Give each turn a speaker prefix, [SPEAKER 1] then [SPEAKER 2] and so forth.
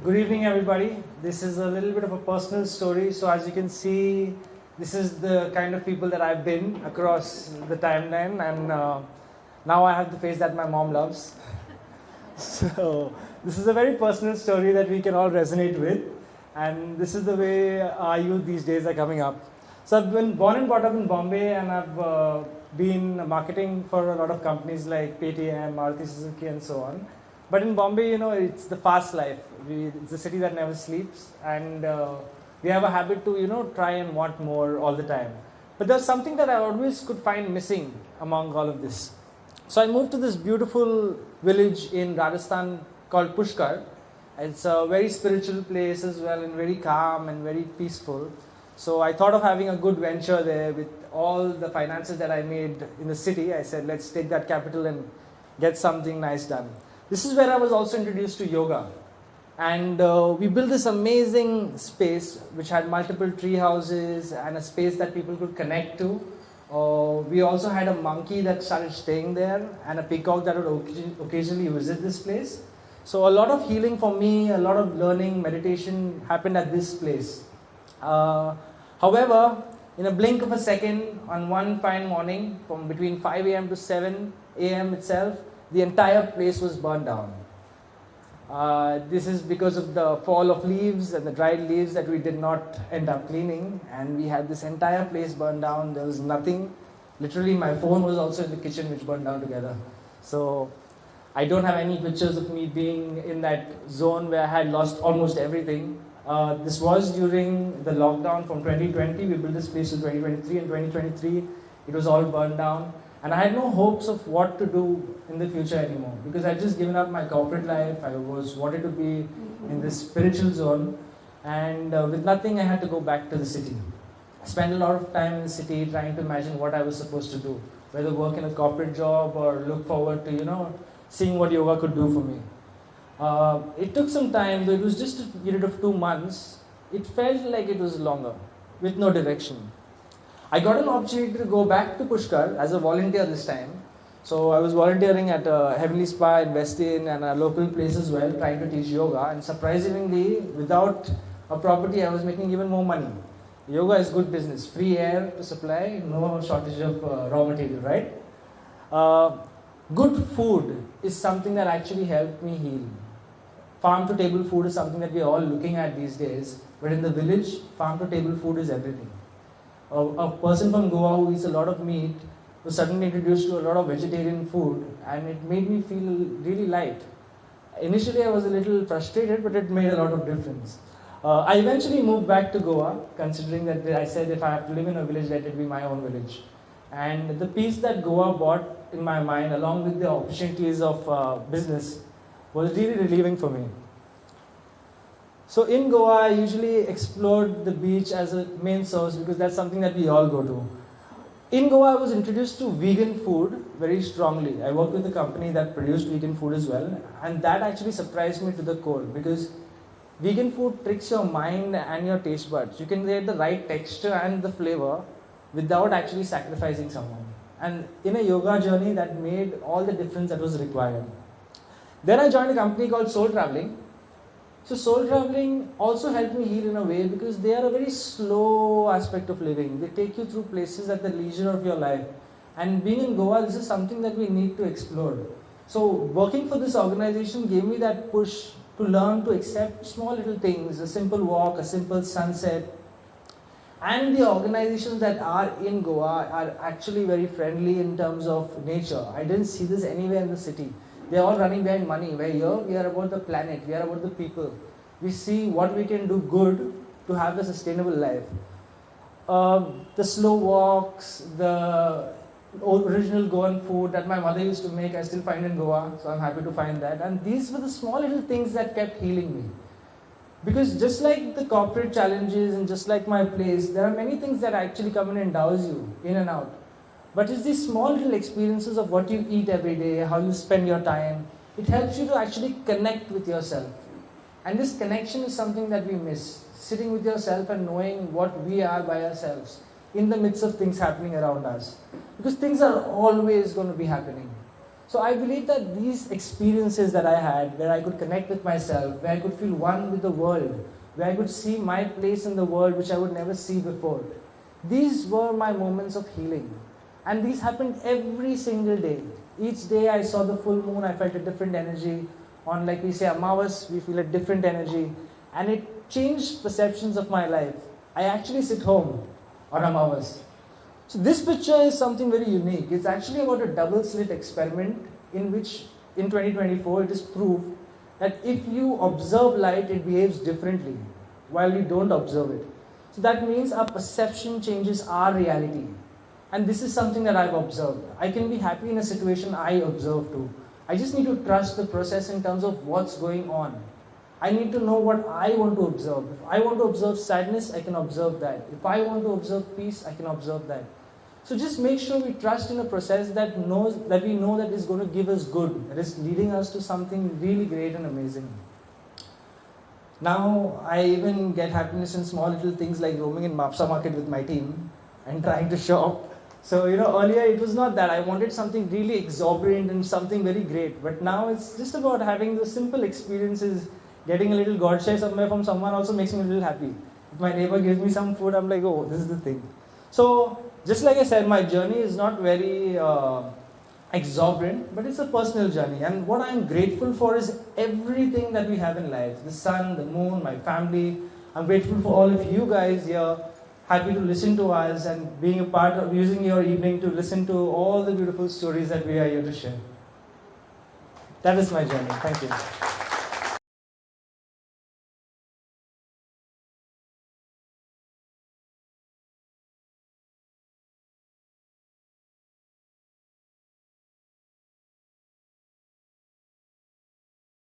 [SPEAKER 1] Good evening, everybody. This is a little bit of a personal story. So as you can see, this is the kind of people that I've been across the timeline, and now I have the face that my mom loves. So this is a very personal story that we can all resonate with, and this is the way our youth these days are coming up. So I've been born and brought up in Bombay, and I've been marketing for a lot of companies like Paytm, Maruti Suzuki, and so on. But in Bombay, it's the fast life. It's a city that never sleeps, and we have a habit to, try and want more all the time. But there's something that I always could find missing among all of this. So I moved to this beautiful village in Rajasthan called Pushkar. It's a very spiritual place as well, and very calm and very peaceful. So I thought of having a good venture there with all the finances that I made in the city. I said, let's take that capital and get something nice done. This is where I was also introduced to yoga. And we built this amazing space which had multiple tree houses and a space that people could connect to. We also had a monkey that started staying there and a peacock that would occasionally visit this place. So a lot of healing for me, a lot of learning, meditation happened at this place. However, in a blink of a second, on one fine morning, from between 5 a.m. to 7 a.m. itself, the entire place was burned down. This is because of the fall of leaves and the dried leaves that we did not end up cleaning, and we had this entire place burned down. There was nothing. Literally, my phone was also in the kitchen, which burned down together. So I don't have any pictures of me being in that zone where I had lost almost everything. This was during the lockdown from 2020. We built this place in 2023, and 2023 it was all burned down. And I had no hopes of what to do in the future anymore, because I had just given up my corporate life. I wanted to be in this spiritual zone, and with nothing I had to go back to the city. I spent a lot of time in the city trying to imagine what I was supposed to do, whether work in a corporate job or look forward to seeing what yoga could do for me. It took some time, though it was just a period of 2 months. It felt like it was longer, with no direction. I got an opportunity to go back to Pushkar as a volunteer this time. So I was volunteering at Heavenly Spa in Westin and a local place as well, trying to teach yoga. And surprisingly, without a property, I was making even more money. Yoga is good business. Free air to supply, no shortage of raw material, right? Good food is something that actually helped me heal. Farm-to-table food is something that we are all looking at these days. But in the village, farm-to-table food is everything. A person from Goa who eats a lot of meat was suddenly introduced to a lot of vegetarian food, and it made me feel really light. Initially I was a little frustrated, but it made a lot of difference. I eventually moved back to Goa, considering that I said if I have to live in a village, let it be my own village. And the peace that Goa brought in my mind, along with the opportunities of business, was really relieving for me. So in Goa, I usually explored the beach as a main source because that's something that we all go to. In Goa, I was introduced to vegan food very strongly. I worked with a company that produced vegan food as well, and that actually surprised me to the core because vegan food tricks your mind and your taste buds. You can get the right texture and the flavor without actually sacrificing someone. And in a yoga journey, that made all the difference that was required. Then I joined a company called Soul Traveling. So soul traveling also helped me heal in a way because they are a very slow aspect of living. They take you through places at the leisure of your life. And being in Goa, this is something that we need to explore. So working for this organization gave me that push to learn to accept small little things, a simple walk, a simple sunset. And the organizations that are in Goa are actually very friendly in terms of nature. I didn't see this anywhere in the city. They're all running behind money, where here we are about the planet, we are about the people. We see what we can do good to have a sustainable life. The slow walks, the original Goan food that my mother used to make, I still find in Goa, so I'm happy to find that. And these were the small little things that kept healing me. Because just like the corporate challenges and just like my place, there are many things that actually come and endows you in and out. But it's these small little experiences of what you eat every day, how you spend your time. It helps you to actually connect with yourself. And this connection is something that we miss. Sitting with yourself and knowing what we are by ourselves in the midst of things happening around us. Because things are always going to be happening. So I believe that these experiences that I had, where I could connect with myself, where I could feel one with the world, where I could see my place in the world which I would never see before, these were my moments of healing. And these happened every single day. Each day I saw the full moon, I felt a different energy. On, like we say, Amavas, we feel a different energy. And it changed perceptions of my life. I actually sit home on Amavas. So this picture is something very unique. It's actually about a double slit experiment in which in 2024 it is proved that if you observe light, it behaves differently while we don't observe it. So that means our perception changes our reality. And this is something that I've observed. I can be happy in a situation I observe too. I just need to trust the process in terms of what's going on. I need to know what I want to observe. If I want to observe sadness, I can observe that. If I want to observe peace, I can observe that. So just make sure we trust in a process that we know that is going to give us good, that is leading us to something really great and amazing. Now, I even get happiness in small little things like roaming in Mapsa market with my team and trying to shop. So, earlier it was not that. I wanted something really exorbitant and something very great. But now it's just about having the simple experiences. Getting a little godshare somewhere from someone also makes me a little happy. If my neighbor gives me some food, I'm like, oh, this is the thing. So, just like I said, my journey is not very exorbitant, but it's a personal journey. And what I'm grateful for is everything that we have in life. The sun, the moon, my family. I'm grateful for all of you guys here. Happy to listen to us and being a part of using your evening to listen to all the beautiful stories that we are here to share. That is my journey. Thank you.